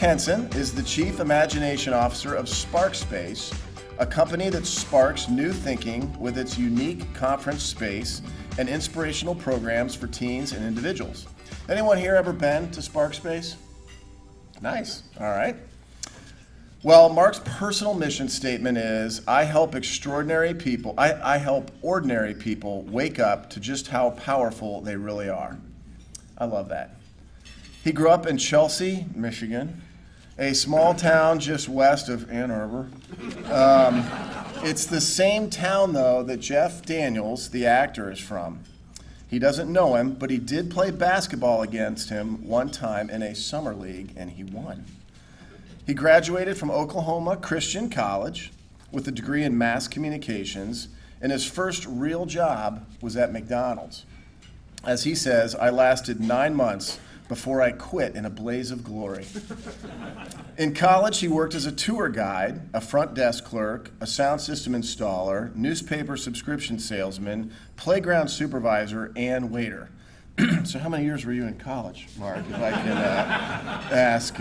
Henson is the Chief Imagination Officer of Sparkspace, a company that sparks new thinking with its unique conference space and inspirational programs for teens and individuals. Anyone here ever been to Sparkspace? Nice. All right. Well, Mark's personal mission statement is, I help ordinary people wake up to just how powerful they really are. I love that. He grew up in Chelsea, Michigan, a small town just west of Ann Arbor. It's the same town, though, that Jeff Daniels, the actor, is from. He doesn't know him, but he did play basketball against him one time in a summer league, and he won. He graduated from Oklahoma Christian College with a degree in mass communications, and his first real job was at McDonald's. As he says, I lasted 9 months before I quit in a blaze of glory. In college, he worked as a tour guide, a front desk clerk, a sound system installer, newspaper subscription salesman, playground supervisor, and waiter. So how many years were you in college, Mark, if I can ask?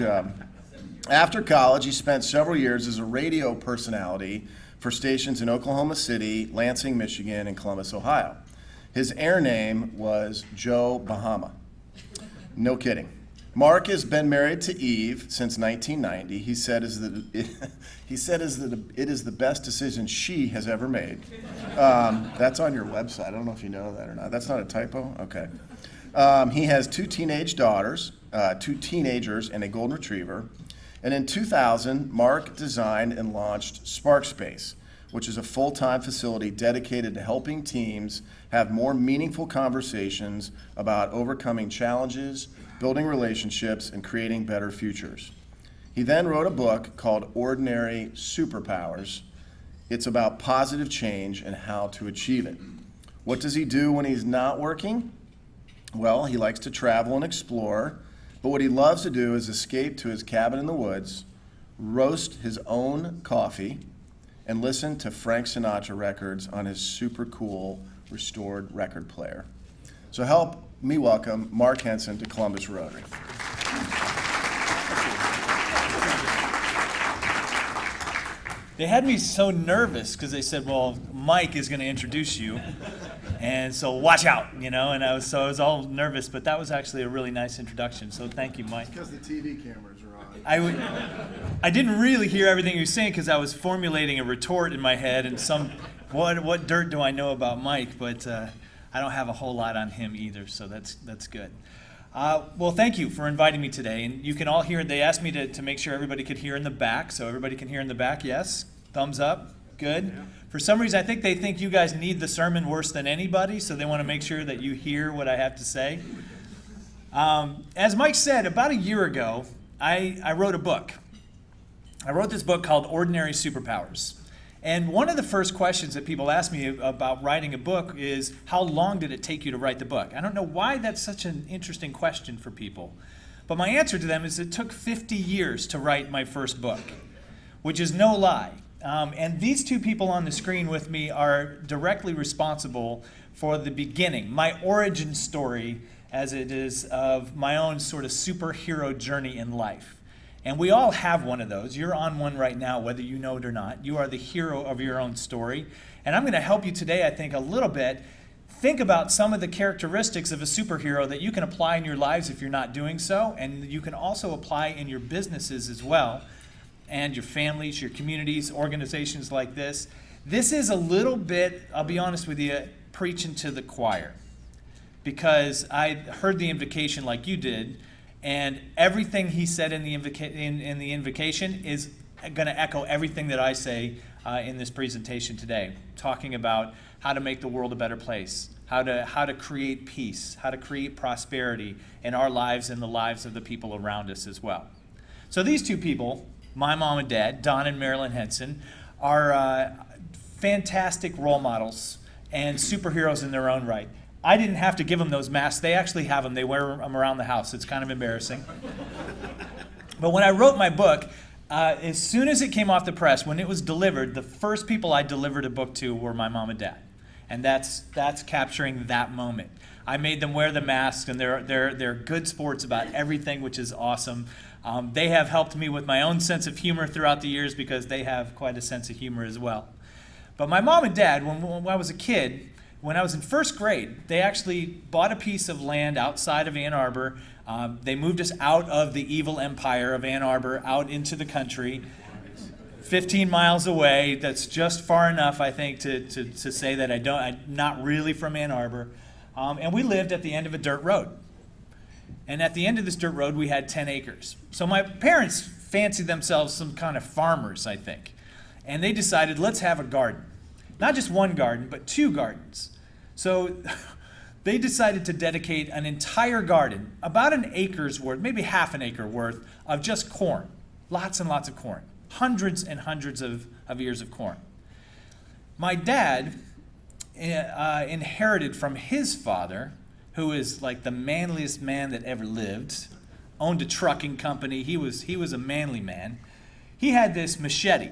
After college, he spent several years as a radio personality for stations in Oklahoma City, Lansing, Michigan, and Columbus, Ohio. His air name was Joe Bahama. No kidding. Mark has been married to Eve since 1990. He said it is the best decision she has ever made. That's on your website. I don't know if you know that or not. That's not a typo? Okay. He has 2 teenage daughters, 2 teenagers, and a golden retriever. And in 2000, Mark designed and launched Sparkspace, which is a full-time facility dedicated to helping teams have more meaningful conversations about overcoming challenges, building relationships, and creating better futures. He then wrote a book called Ordinary Superpowers. It's about positive change and how to achieve it. What does he do when he's not working? Well, he likes to travel and explore, but what he loves to do is escape to his cabin in the woods, roast his own coffee, and listen to Frank Sinatra records on his super cool restored record player. So help me welcome Mark Henson to Columbus Rotary. They had me so nervous because they said, well, Mike is going to introduce you, and so watch out, and I was all nervous, but that was actually a really nice introduction, so thank you, Mike. It's because the TV cameras are on. I didn't really hear everything you were saying because I was formulating a retort in my head, and what dirt do I know about Mike, but I don't have a whole lot on him either, so that's good. Well, thank you for inviting me today, and you can all hear. They asked me to make sure everybody could hear in the back, so everybody can hear in the back. Yes, thumbs up, good. Yeah. For some reason, I think they think you guys need the sermon worse than anybody, so they want to make sure that you hear what I have to say. As Mike said, about a year ago, I wrote a book. I wrote this book called Ordinary Superpowers. And one of the first questions that people ask me about writing a book is, how long did it take you to write the book? I don't know why that's such an interesting question for people. But my answer to them is it took 50 years to write my first book, which is no lie. And these 2 people on the screen with me are directly responsible for the beginning, my origin story as it is of my own sort of superhero journey in life. And we all have one of those. You're on one right now, whether you know it or not. You are the hero of your own story. And I'm going to help you today, I think, a little bit. Think about some of the characteristics of a superhero that you can apply in your lives if you're not doing so. And you can also apply in your businesses as well, and your families, your communities, organizations like this. This is a little bit, I'll be honest with you, preaching to the choir. Because I heard the invocation like you did, and everything he said in the invocation is going to echo everything that I say in this presentation today, talking about how to make the world a better place, how to create peace, how to create prosperity in our lives and the lives of the people around us as well. So these 2 people, my mom and dad, Don and Marilyn Henson, are fantastic role models and superheroes in their own right. I didn't have to give them those masks. They actually have them. They wear them around the house. It's kind of embarrassing. But when I wrote my book, as soon as it came off the press, when it was delivered, the first people I delivered a book to were my mom and dad. And that's capturing that moment. I made them wear the masks, and they're good sports about everything, which is awesome. They have helped me with my own sense of humor throughout the years because they have quite a sense of humor as well. But my mom and dad, when I was a kid, when I was in first grade, they actually bought a piece of land outside of Ann Arbor. They moved us out of the evil empire of Ann Arbor, out into the country, 15 miles away. That's just far enough, I think, to say that I'm not really from Ann Arbor. And we lived at the end of a dirt road. And at the end of this dirt road, we had 10 acres. So my parents fancied themselves some kind of farmers, I think. And they decided, let's have a garden. Not just one garden, but 2 gardens. So they decided to dedicate an entire garden, about an acre's worth, maybe half an acre worth, of just corn. Lots and lots of corn. Hundreds and hundreds of ears of corn. My dad inherited from his father, who is like the manliest man that ever lived, owned a trucking company. He was a manly man. He had this machete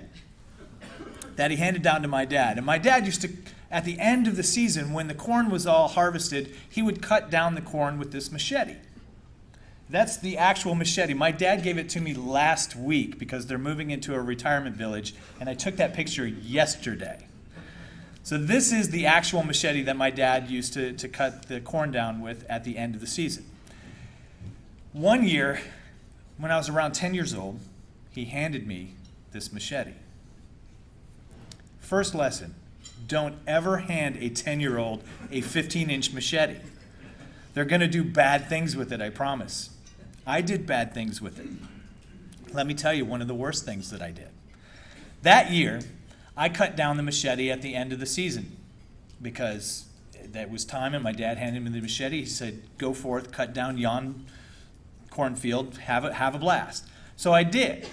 that he handed down to my dad. And my dad used to, at the end of the season, when the corn was all harvested, he would cut down the corn with this machete. That's the actual machete. My dad gave it to me last week because they're moving into a retirement village, and I took that picture yesterday. So this is the actual machete that my dad used to cut the corn down with at the end of the season. One year, when I was around 10 years old, he handed me this machete. First lesson, don't ever hand a 10-year-old a 15-inch machete. They're going to do bad things with it, I promise. I did bad things with it. Let me tell you one of the worst things that I did. That year, I cut down the machete at the end of the season because that was time, and my dad handed me the machete. He said, go forth, cut down yon cornfield, have a blast. So I did,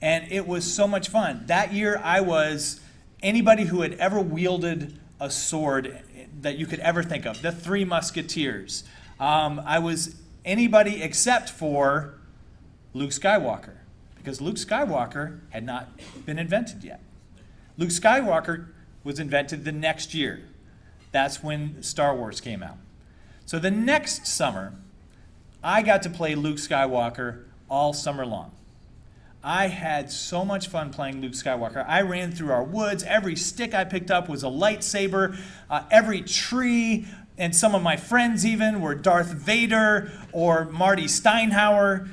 and it was so much fun. That year, I was anybody who had ever wielded a sword that you could ever think of, the 3 Musketeers. I was anybody except for Luke Skywalker, because Luke Skywalker had not been invented yet. Luke Skywalker was invented the next year. That's when Star Wars came out. So the next summer, I got to play Luke Skywalker all summer long. I had so much fun playing Luke Skywalker. I ran through our woods. Every stick I picked up was a lightsaber. Every tree, and some of my friends even, were Darth Vader or Marty Steinhauer.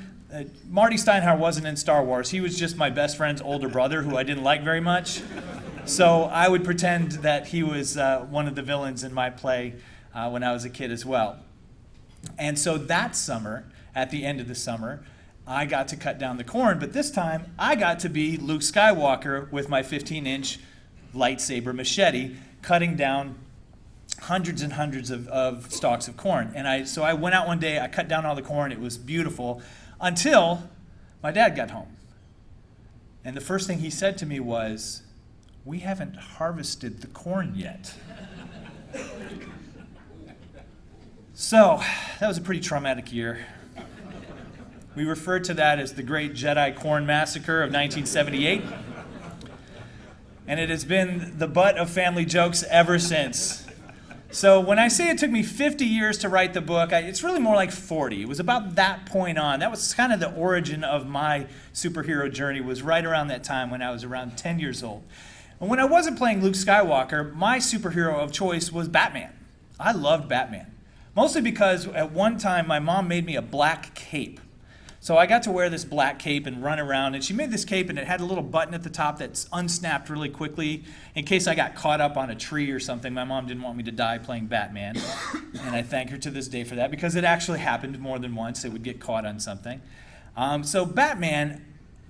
Marty Steinhauer wasn't in Star Wars. He was just my best friend's older brother, who I didn't like very much. So I would pretend that he was one of the villains in my play when I was a kid as well. And so that summer, at the end of the summer, I got to cut down the corn, but this time I got to be Luke Skywalker with my 15-inch lightsaber machete, cutting down hundreds and hundreds of stalks of corn. And so I went out one day, I cut down all the corn, it was beautiful, until my dad got home. And the first thing he said to me was, we haven't harvested the corn yet. So that was a pretty traumatic year. We refer to that as the Great Jedi Corn Massacre of 1978. And it has been the butt of family jokes ever since. So when I say it took me 50 years to write the book, it's really more like 40. It was about that point on. That was kind of the origin of my superhero journey, was right around that time when I was around 10 years old. And when I wasn't playing Luke Skywalker, my superhero of choice was Batman. I loved Batman. Mostly because at one time my mom made me a black cape. So I got to wear this black cape and run around, and she made this cape and it had a little button at the top that's unsnapped really quickly in case I got caught up on a tree or something. My mom didn't want me to die playing Batman, and I thank her to this day for that because it actually happened more than once. It would get caught on something. So Batman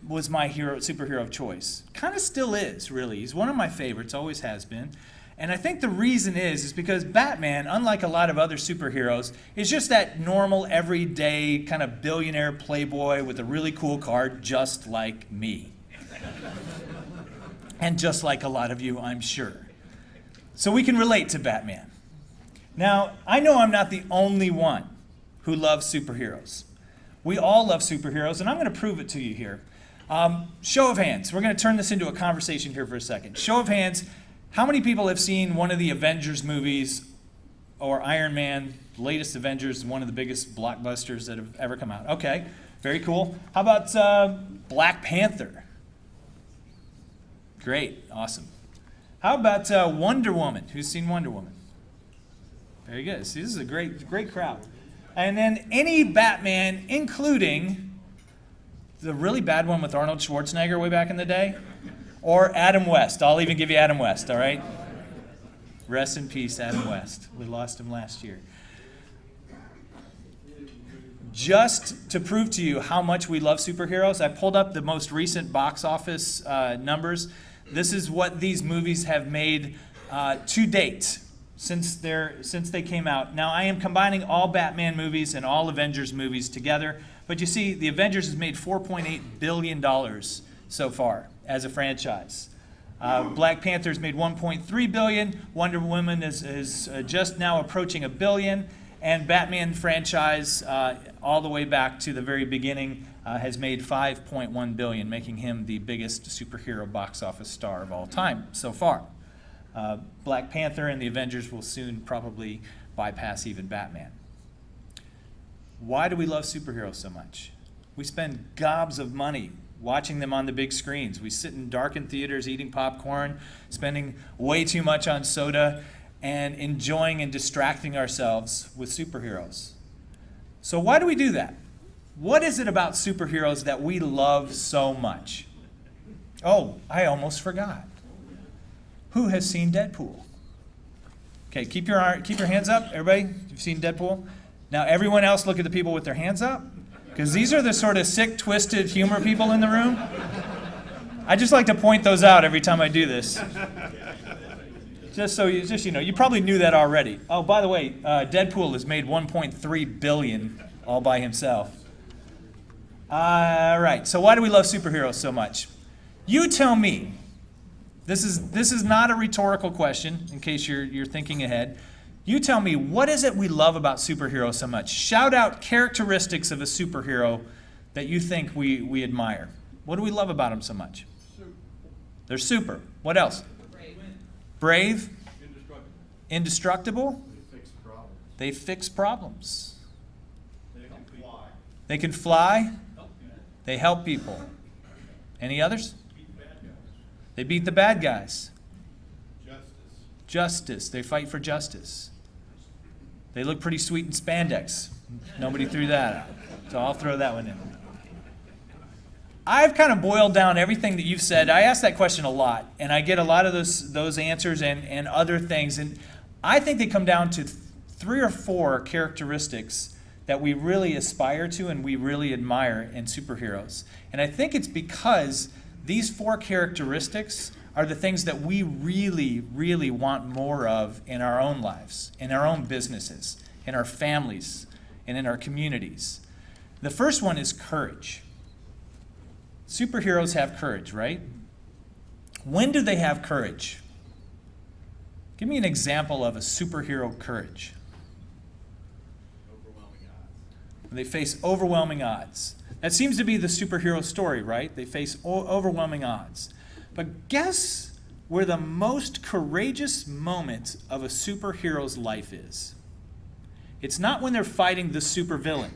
was my superhero of choice. Kind of still is, really. He's one of my favorites, always has been. And I think the reason is because Batman, unlike a lot of other superheroes, is just that normal, everyday kind of billionaire playboy with a really cool car, just like me. And just like a lot of you, I'm sure. So we can relate to Batman. Now, I know I'm not the only one who loves superheroes. We all love superheroes, and I'm going to prove it to you here. Show of hands. We're going to turn this into a conversation here for a second. Show of hands. How many people have seen one of the Avengers movies or Iron Man, latest Avengers, one of the biggest blockbusters that have ever come out? Okay, Very cool. How about Black Panther? Great, awesome. How about Wonder Woman? Who's seen Wonder Woman? Very good. See, this is a great crowd. And then any Batman, including the really bad one with Arnold Schwarzenegger way back in the day, or Adam West. I'll even give you Adam West, all right? Rest in peace, Adam West. We lost him last year. Just to prove to you how much we love superheroes, I pulled up the most recent box office numbers. This is what these movies have made to date since they came out. Now, I am combining all Batman movies and all Avengers movies together, but you see, the Avengers has made $4.8 billion so far as a franchise. Black Panther's made $1.3 billion. Wonder Woman is just now approaching $1 billion. And Batman franchise, all the way back to the very beginning, has made $5.1 billion, making him the biggest superhero box office star of all time so far. Black Panther and the Avengers will soon probably bypass even Batman. Why do we love superheroes so much? We spend gobs of money watching them on the big screens. We sit in darkened theaters eating popcorn, spending way too much on soda, and enjoying and distracting ourselves with superheroes. So why do we do that? What is it about superheroes that we love so much? Oh, I almost forgot. Who has seen Deadpool? Okay, keep your hands up, everybody. You've seen Deadpool? Now everyone else look at the people with their hands up, because these are the sort of sick, twisted humor people in the room. I just like to point those out every time I do this. Just so you know, you probably knew that already. Oh, by the way, Deadpool has made $1.3 billion all by himself. All right, so why do we love superheroes so much? You tell me. This is not a rhetorical question, in case you're thinking ahead. You tell me, what is it we love about superheroes so much? Shout out characteristics of a superhero that you think we admire. What do we love about them so much? Super. They're super. What else? Brave. Indestructible. They fix problems. They can fly. They help people. Any others? They beat the bad guys. Justice. They fight for justice. They look pretty sweet in spandex. Nobody threw that out. So I'll throw that one in. I've kind of boiled down everything that you've said. I ask that question a lot, and I get a lot of those answers and other things. And I think they come down to 3 or 4 characteristics that we really aspire to and we really admire in superheroes. And I think it's because these 4 characteristics are the things that we really, really want more of in our own lives, in our own businesses, in our families, and in our communities. The first one is courage. Superheroes have courage, right? When do they have courage? Give me an example of a superhero courage. Overwhelming odds. When they face overwhelming odds. That seems to be the superhero story, right? They face overwhelming odds. But guess where the most courageous moment of a superhero's life is? It's not when they're fighting the supervillain.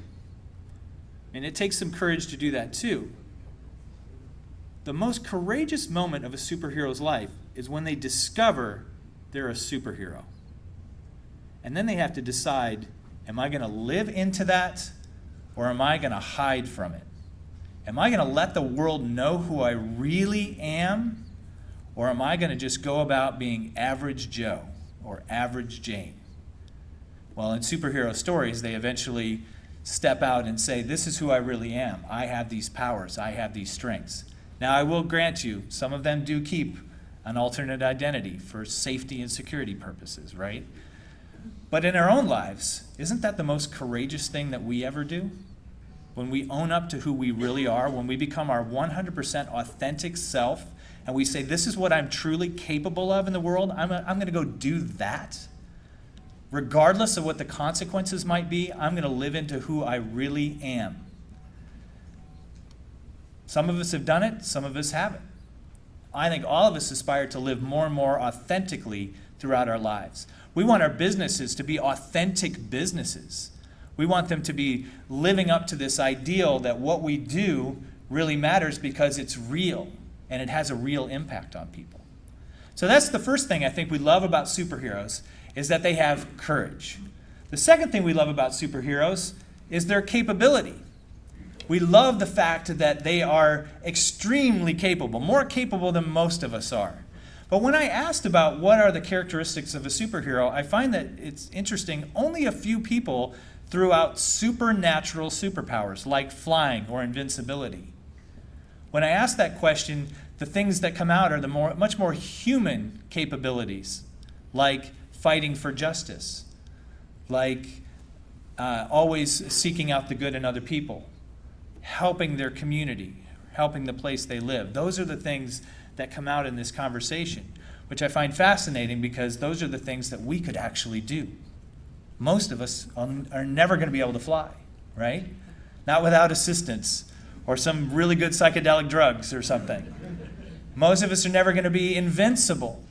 And it takes some courage to do that too. The most courageous moment of a superhero's life is when they discover they're a superhero. And then they have to decide, am I going to live into that, or am I going to hide from it? Am I going to let the world know who I really am, or am I going to just go about being average Joe or average Jane? Well, in superhero stories, they eventually step out and say, this is who I really am. I have these powers. I have these strengths. Now, I will grant you, some of them do keep an alternate identity for safety and security purposes, right? But in our own lives, isn't that the most courageous thing that we ever do? When we own up to who we really are, when we become our 100% authentic self, and we say, this is what I'm truly capable of in the world, I'm going to go do that. Regardless of what the consequences might be, I'm going to live into who I really am. Some of us have done it, some of us haven't. I think all of us aspire to live more and more authentically throughout our lives. We want our businesses to be authentic businesses. We want them to be living up to this ideal that what we do really matters because it's real and it has a real impact on people. So that's the first thing I think we love about superheroes, is that they have courage. The second thing we love about superheroes is their capability. We love the fact that they are extremely capable, more capable than most of us are. But when I asked about what are the characteristics of a superhero, I find that it's interesting, only a few people threw out supernatural superpowers like flying or invincibility. When I ask that question, the things that come out are the much more human capabilities, like fighting for justice, like always seeking out the good in other people, helping their community, helping the place they live. Those are the things that come out in this conversation, which I find fascinating because those are the things that we could actually do. Most of us are never going to be able to fly, right? Not without assistance or some really good psychedelic drugs or something. Most of us are never going to be invincible.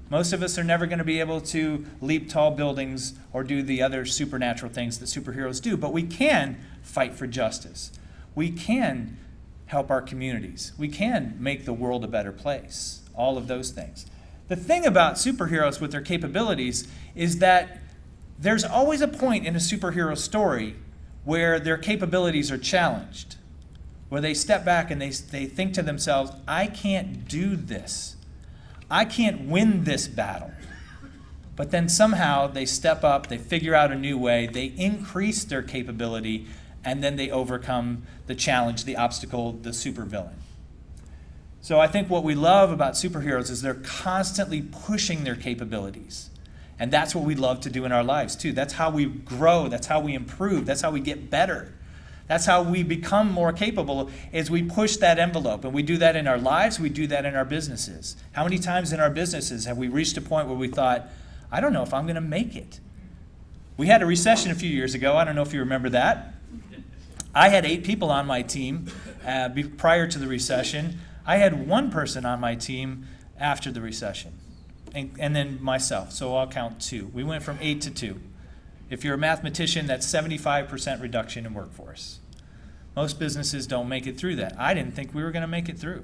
Most of us are never going to be able to leap tall buildings or do the other supernatural things that superheroes do, but we can fight for justice. We can help our communities. We can make the world a better place. All of those things. The thing about superheroes with their capabilities is that there's always a point in a superhero story where their capabilities are challenged, where they step back and they think to themselves, I can't do this. I can't win this battle. But then somehow they step up, they figure out a new way, they increase their capability, and then they overcome the challenge, the obstacle, the supervillain. So I think what we love about superheroes is they're constantly pushing their capabilities. And that's what we love to do in our lives too. That's how we grow, that's how we improve, that's how we get better. That's how we become more capable, is we push that envelope. And we do that in our lives, we do that in our businesses. How many times in our businesses have we reached a point where we thought, I don't know if I'm going to make it? We had a recession a few years ago. I don't know if you remember that. I had 8 people on my team prior to the recession. I had 1 person on my team after the recession, and then myself, so I'll count 2. We went from 8 to 2. If you're a mathematician, that's 75% reduction in workforce. Most businesses don't make it through that. I didn't think we were going to make it through.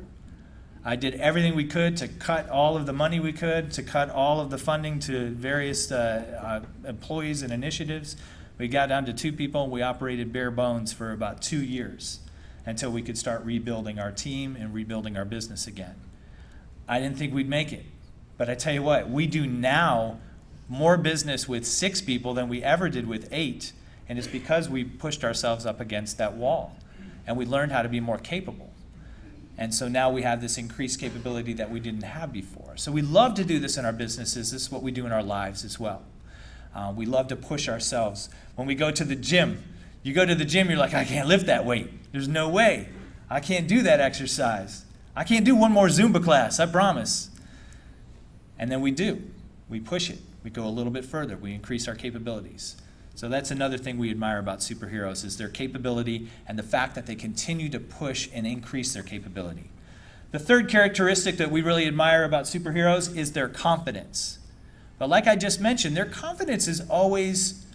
I did everything we could to cut all of the money we could, to cut all of the funding to various employees and initiatives. We got down to 2 people, and we operated bare bones for about 2 years until we could start rebuilding our team and rebuilding our business again. I didn't think we'd make it. But I tell you what, we do now more business with 6 people than we ever did with 8, and it's because we pushed ourselves up against that wall, and we learned how to be more capable. And so now we have this increased capability that we didn't have before. So we love to do this in our businesses. This is what we do in our lives as well. We love to push ourselves. When we go to the gym, you go to the gym, you're like, I can't lift that weight. There's no way. I can't do that exercise. I can't do one more Zumba class, I promise. And then we do. We push it. We go a little bit further. We increase our capabilities. So that's another thing we admire about superheroes, is their capability and the fact that they continue to push and increase their capability. The third characteristic that we really admire about superheroes is their confidence. But like I just mentioned, their confidence is always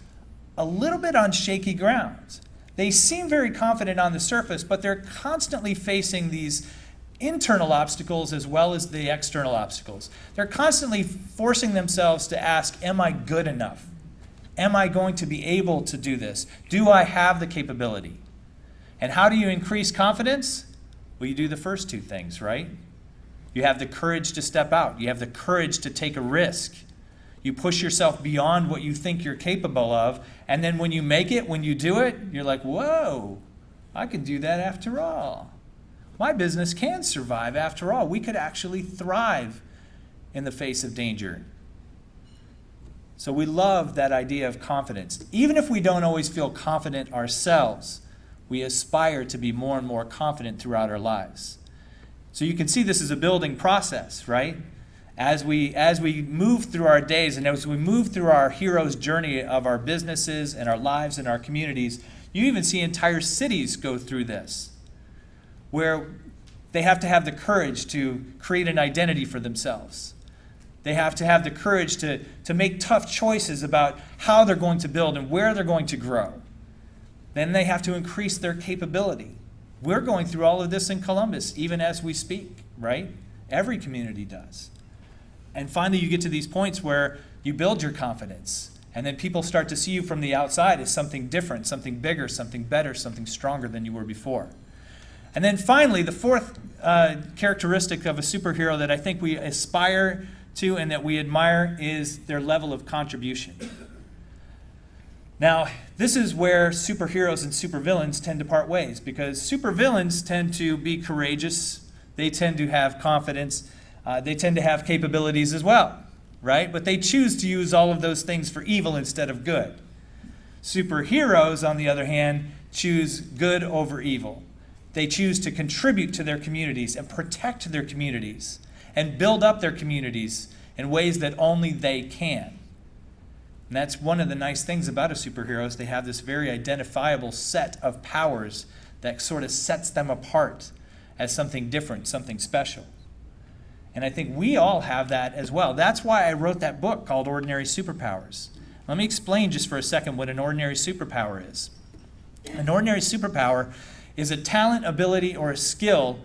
a little bit on shaky ground. They seem very confident on the surface, but they're constantly facing these internal obstacles as well as the external obstacles. They're constantly forcing themselves to ask, am I good enough? Am I going to be able to do this? Do I have the capability? And how do you increase confidence? Well, you do the first 2 things, right? You have the courage to step out. You have the courage to take a risk. You push yourself beyond what you think you're capable of, and then when you make it, when you do it, you're like, whoa, I can do that after all. My business can survive after all. We could actually thrive in the face of danger. So we love that idea of confidence. Even if we don't always feel confident ourselves, we aspire to be more and more confident throughout our lives. So you can see this is a building process, right? As we move through our days and as we move through our hero's journey of our businesses and our lives and our communities, you even see entire cities go through this, where they have to have the courage to create an identity for themselves. They have to have the courage to make tough choices about how they're going to build and where they're going to grow. Then they have to increase their capability. We're going through all of this in Columbus, even as we speak, right? Every community does. And finally, you get to these points where you build your confidence, and then people start to see you from the outside as something different, something bigger, something better, something stronger than you were before. And then finally, the fourth characteristic of a superhero that I think we aspire to and that we admire is their level of contribution. Now, this is where superheroes and supervillains tend to part ways, because supervillains tend to be courageous, they tend to have confidence, they tend to have capabilities as well, right? But they choose to use all of those things for evil instead of good. Superheroes, on the other hand, choose good over evil. They choose to contribute to their communities and protect their communities and build up their communities in ways that only they can. And that's one of the nice things about a superhero is they have this very identifiable set of powers that sort of sets them apart as something different, something special. And I think we all have that as well. That's why I wrote that book called Ordinary Superpowers. Let me explain just for a second what an ordinary superpower is. An ordinary superpower is a talent, ability, or a skill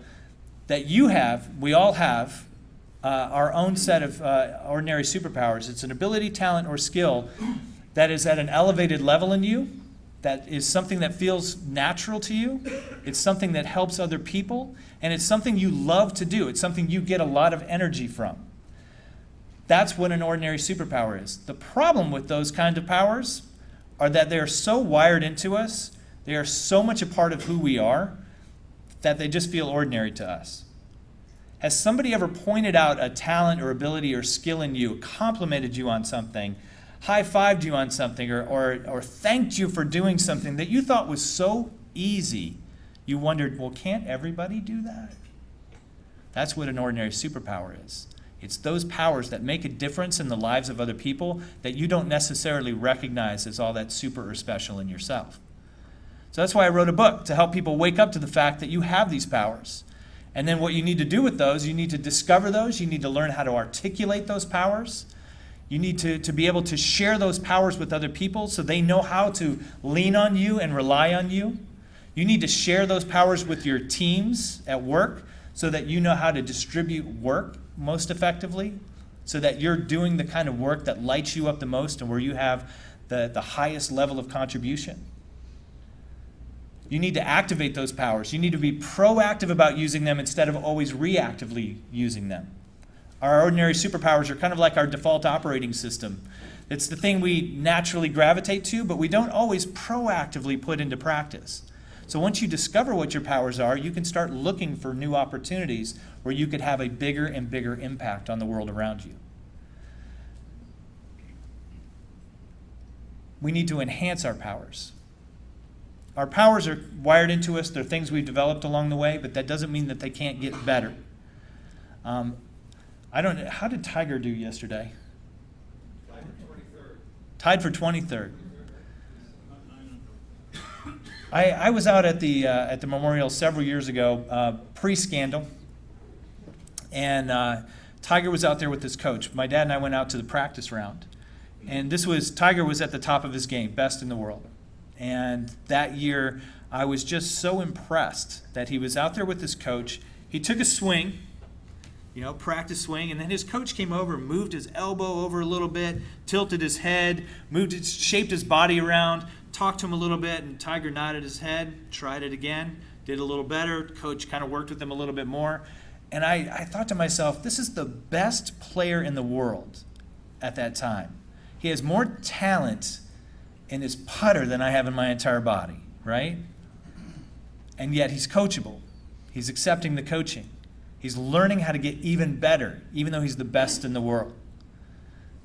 that you have, we all have, our own set of ordinary superpowers. It's an ability, talent, or skill that is at an elevated level in you, that is something that feels natural to you, it's something that helps other people, and it's something you love to do. It's something you get a lot of energy from. That's what an ordinary superpower is. The problem with those kind of powers are that they are so wired into us, they are so much a part of who we are, that they just feel ordinary to us. Has somebody ever pointed out a talent or ability or skill in you, complimented you on something, high-fived you on something, or thanked you for doing something that you thought was so easy, you wondered, well, can't everybody do that? That's what an ordinary superpower is. It's those powers that make a difference in the lives of other people that you don't necessarily recognize as all that super or special in yourself. So that's why I wrote a book, to help people wake up to the fact that you have these powers. And then what you need to do with those, you need to discover those, you need to learn how to articulate those powers. You need to be able to share those powers with other people so they know how to lean on you and rely on you. You need to share those powers with your teams at work so that you know how to distribute work most effectively, so that you're doing the kind of work that lights you up the most and where you have the highest level of contribution. You need to activate those powers. You need to be proactive about using them instead of always reactively using them. Our ordinary superpowers are kind of like our default operating system. It's the thing we naturally gravitate to, but we don't always proactively put into practice. So once you discover what your powers are, you can start looking for new opportunities where you could have a bigger and bigger impact on the world around you. We need to enhance our powers. Our powers are wired into us. They're things we've developed along the way, but that doesn't mean that they can't get better. I don't know. How did Tiger do yesterday? Tied for 23rd. I was out at the memorial several years ago, pre-scandal, and Tiger was out there with his coach. My dad and I went out to the practice round, and Tiger was at the top of his game, best in the world. And that year, I was just so impressed that he was out there with his coach. He took a swing, practice swing, and then his coach came over, moved his elbow over a little bit, tilted his head, shaped his body around, talked to him a little bit, and Tiger nodded his head, tried it again, did a little better. Coach kind of worked with him a little bit more. And I thought to myself, this is the best player in the world at that time. He has more talent in his putter than I have in my entire body, right? And yet he's coachable. He's accepting the coaching. He's learning how to get even better, even though he's the best in the world.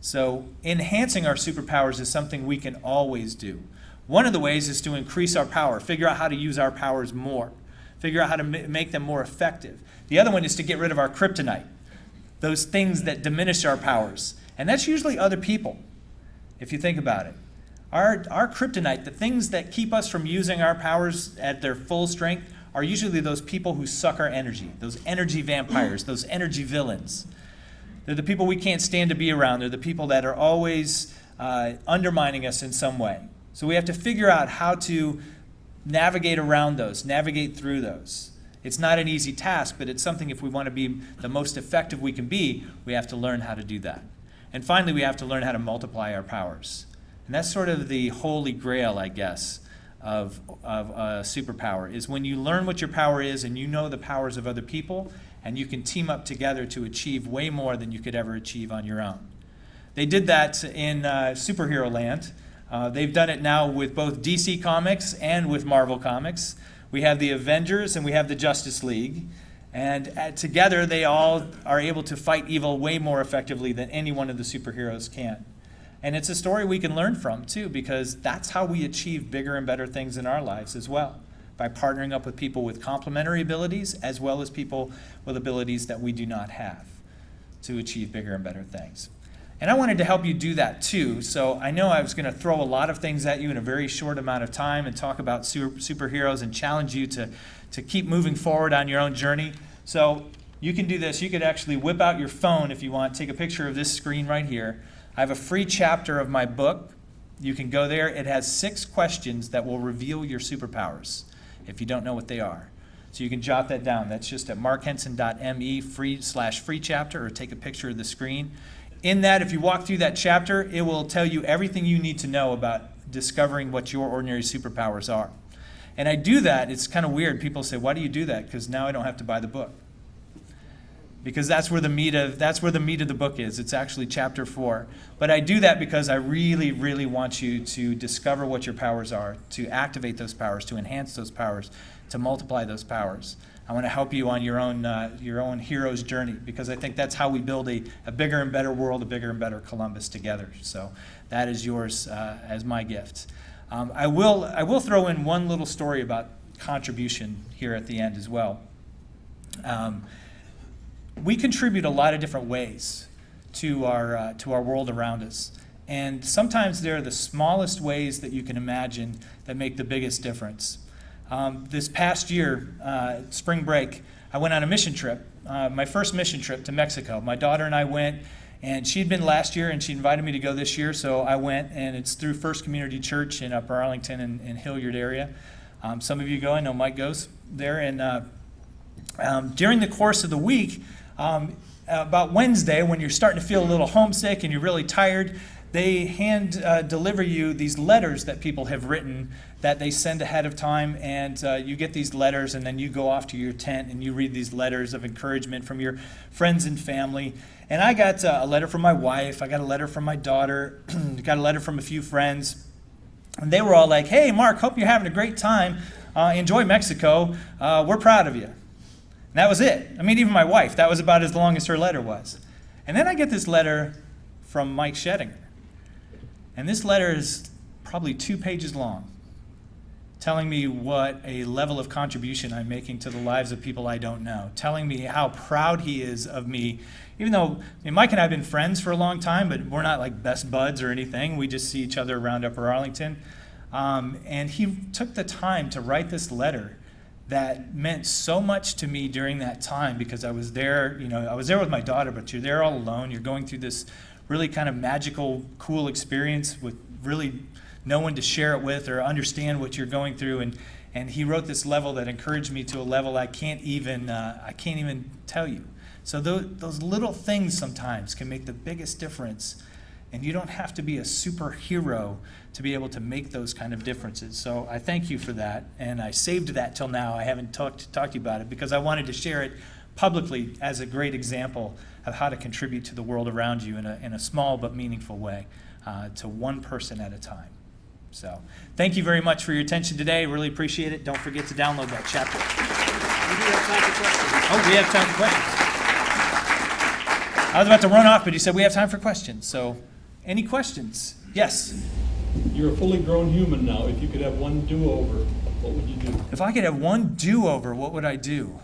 So enhancing our superpowers is something we can always do. One of the ways is to increase our power, figure out how to use our powers more, figure out how to make them more effective. The other one is to get rid of our kryptonite, those things that diminish our powers. And that's usually other people, if you think about it. Our kryptonite, the things that keep us from using our powers at their full strength, are usually those people who suck our energy, those energy vampires, those energy villains. They're the people we can't stand to be around. They're the people that are always undermining us in some way. So we have to figure out how to navigate around those, navigate through those. It's not an easy task, but it's something if we want to be the most effective we can be, we have to learn how to do that. And finally, we have to learn how to multiply our powers. And that's sort of the holy grail, I guess, of a superpower, is when you learn what your power is and you know the powers of other people, and you can team up together to achieve way more than you could ever achieve on your own. They did that in superhero land. They've done it now with both DC Comics and with Marvel Comics. We have the Avengers and we have the Justice League. And together they all are able to fight evil way more effectively than any one of the superheroes can. And it's a story we can learn from too, because that's how we achieve bigger and better things in our lives as well, by partnering up with people with complementary abilities as well as people with abilities that we do not have to achieve bigger and better things. And I wanted to help you do that too. So I know I was going to throw a lot of things at you in a very short amount of time and talk about superheroes and challenge you to keep moving forward on your own journey. So you can do this. You could actually whip out your phone if you want, take a picture of this screen right here. I have a free chapter of my book. You can go there. It has 6 questions that will reveal your superpowers if you don't know what they are. So you can jot that down. That's just at markhensen.me/free chapter, or take a picture of the screen. In that, if you walk through that chapter, it will tell you everything you need to know about discovering what your ordinary superpowers are. And I do that. It's kind of weird. People say, why do you do that? Because now I don't have to buy the book. Because that's where the meat of the book is. It's actually chapter 4. But I do that because I really, really want you to discover what your powers are, to activate those powers, to enhance those powers, to multiply those powers. I want to help you on your own hero's journey, because I think that's how we build a bigger and better world, a bigger and better Columbus together. So that is yours as my gift. I will throw in one little story about contribution here at the end as well. We contribute a lot of different ways to our world around us. And sometimes they're the smallest ways that you can imagine that make the biggest difference. This past year, spring break, I went on a mission trip, my first mission trip to Mexico. My daughter and I went, and she'd been last year, and she invited me to go this year, so I went, and it's through First Community Church in Upper Arlington and Hilliard area. Some of you go, I know Mike goes there, and during the course of the week, about Wednesday, when you're starting to feel a little homesick and you're really tired, they hand deliver you these letters that people have written that they send ahead of time, and you get these letters, and then you go off to your tent and you read these letters of encouragement from your friends and family. And I got a letter from my wife, I got a letter from my daughter, got a letter from a few friends, and they were all like, hey Mark, hope you're having a great time, enjoy Mexico, we're proud of you. And that was it. I mean, even my wife, that was about as long as her letter was. And then I get this letter from Mike Sheddinger. And this letter is probably 2 pages long, telling me what a level of contribution I'm making to the lives of people I don't know, telling me how proud he is of me, even though Mike and I have been friends for a long time, but we're not like best buds or anything. We just see each other around Upper Arlington. And he took the time to write this letter that meant so much to me during that time, because I was there, I was there with my daughter, but you're there all alone. You're going through this really kind of magical, cool experience with really no one to share it with or understand what you're going through. And he wrote this level that encouraged me to a level I can't even tell you. So those little things sometimes can make the biggest difference. And you don't have to be a superhero to be able to make those kind of differences. So I thank you for that. And I saved that till now. I haven't talked to you about it because I wanted to share it publicly as a great example of how to contribute to the world around you in a small but meaningful way, to one person at a time. So thank you very much for your attention today. Really appreciate it. Don't forget to download that chapter. We do have time for questions. Oh, we have time for questions. I was about to run off, but you said we have time for questions. So any questions? Yes? You're a fully grown human now. If you could have one do-over, what would you do? If I could have one do-over, what would I do?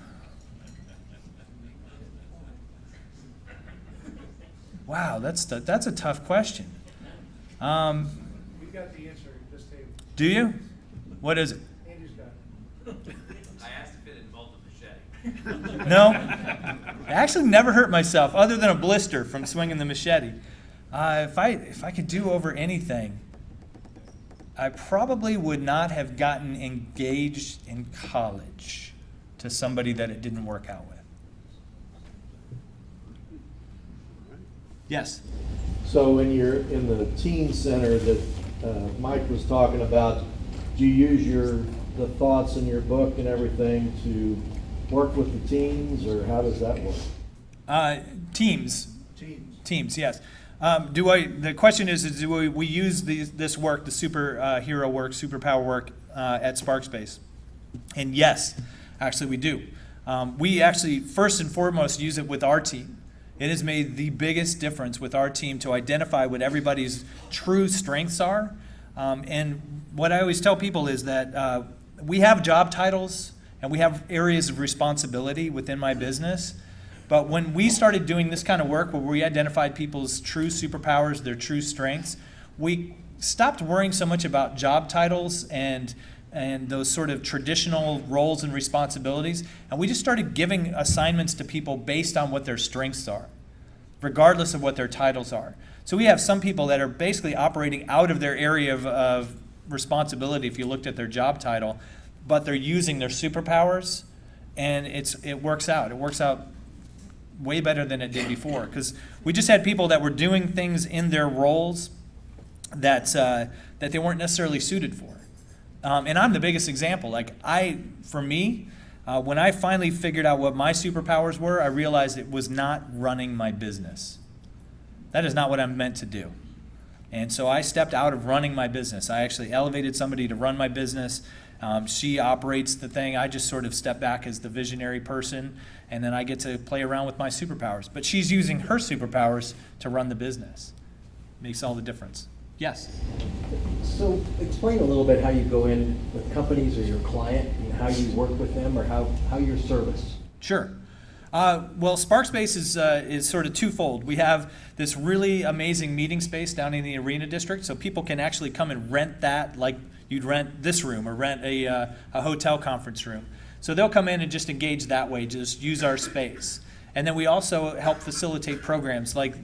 Wow, that's a tough question. We've got the answer at this table. Do you? What is it? Andy's got it. I asked if it involved a machete. No? I actually never hurt myself other than a blister from swinging the machete. If I could do over anything, I probably would not have gotten engaged in college to somebody that it didn't work out with. Yes. So when you're in the teen center that Mike was talking about, do you use the thoughts in your book and everything to work with the teens, or how does that work? Teams, yes. The question is do we use this work, the superhero work, superpower work at Sparkspace? And yes, actually we do. We actually, first and foremost, use it with our team. It has made the biggest difference with our team to identify what everybody's true strengths are. And what I always tell people is that we have job titles and we have areas of responsibility within my business. But when we started doing this kind of work where we identified people's true superpowers, their true strengths, we stopped worrying so much about job titles and those sort of traditional roles and responsibilities, and we just started giving assignments to people based on what their strengths are, regardless of what their titles are. So we have some people that are basically operating out of their area of responsibility if you looked at their job title, but they're using their superpowers, and it works out. It works out way better than it did before, because we just had people that were doing things in their roles that they weren't necessarily suited for. And I'm the biggest example. For me, when I finally figured out what my superpowers were, I realized it was not running my business. That is not what I'm meant to do. And so I stepped out of running my business. I actually elevated somebody to run my business. She operates the thing. I just sort of step back as the visionary person, and then I get to play around with my superpowers. But she's using her superpowers to run the business. Makes all the difference. Yes? So explain a little bit how you go in with companies or your client and how you work with them, or how your service. Sure. Well, Sparkspace is sort of twofold. We have this really amazing meeting space down in the Arena District, so people can actually come and rent that like you'd rent this room or rent a hotel conference room. So they'll come in and just engage that way, just use our space. And then we also help facilitate programs like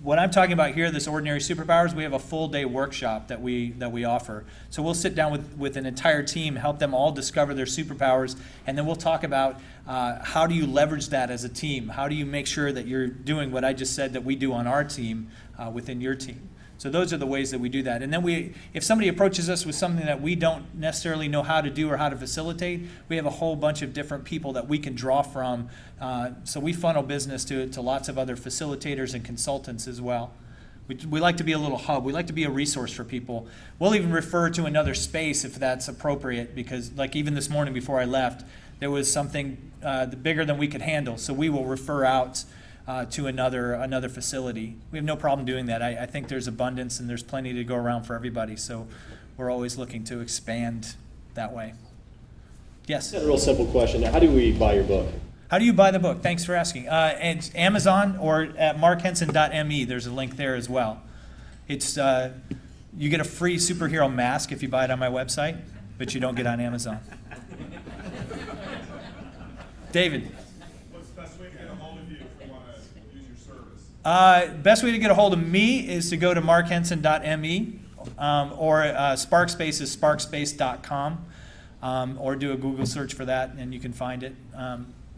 what I'm talking about here, this Ordinary Superpowers. We have a full day workshop that we offer. So we'll sit down with an entire team, help them all discover their superpowers, and then we'll talk about how do you leverage that as a team? How do you make sure that you're doing what I just said that we do on our team within your team? So those are the ways that we do that. And then if somebody approaches us with something that we don't necessarily know how to do or how to facilitate, we have a whole bunch of different people that we can draw from. So we funnel business to lots of other facilitators and consultants as well. We like to be a little hub. We like to be a resource for people. We'll even refer to another space if that's appropriate, because like even this morning before I left, there was something bigger than we could handle. So we will refer out to another facility. We have no problem doing that. I think there's abundance and there's plenty to go around for everybody. So we're always looking to expand that way. Yes? A real simple question. How do we buy your book? How do you buy the book? Thanks for asking. It's Amazon or at markhensen.me. There's a link there as well. It's you get a free superhero mask if you buy it on my website, but you don't get on Amazon. David. What's the best way to get a hold of you if you want to use your service? Best way to get a hold of me is to go to markhensen.me or Sparkspace is sparkspace.com or do a Google search for that and you can find it.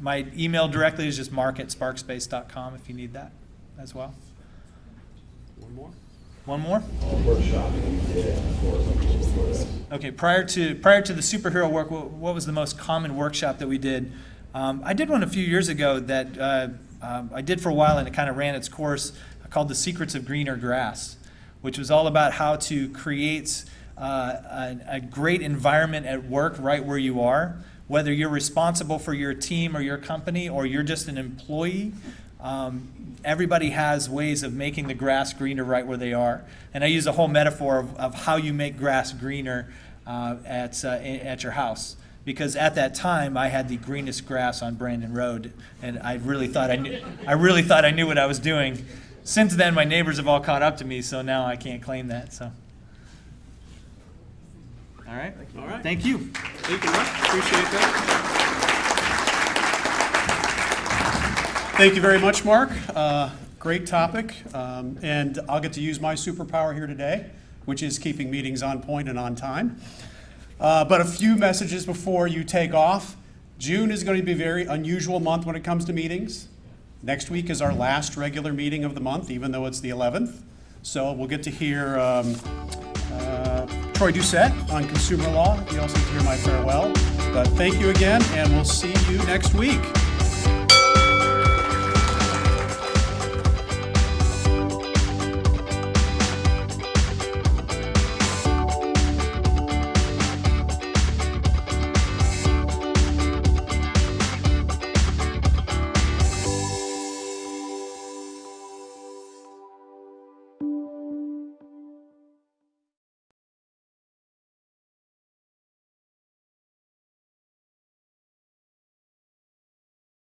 My email directly is just mark@sparkspace.com if you need that as well. One more? One more? Workshop you did before this. Okay, prior to the superhero work, what was the most common workshop that we did? I did one a few years ago that I did for a while, and it kind of ran its course, called The Secrets of Greener Grass, which was all about how to create a great environment at work right where you are. Whether you're responsible for your team or your company or you're just an employee, everybody has ways of making the grass greener right where they are. And I use a whole metaphor of how you make grass greener at your house. Because at that time, I had the greenest grass on Brandon Road, and I really thought I knew what I was doing. Since then, my neighbors have all caught up to me, so now I can't claim that. So, all right. All right. Thank you. Thank you, Mark. Appreciate that. Thank you very much, Mark. Great topic, and I'll get to use my superpower here today. which is keeping meetings on point and on time. But a few messages before you take off. June is going to be a very unusual month when it comes to meetings. Next week is our last regular meeting of the month, even though it's the 11th. So we'll get to hear Troy Doucette on consumer law. You also get to hear my farewell. But thank you again, and we'll see you next week.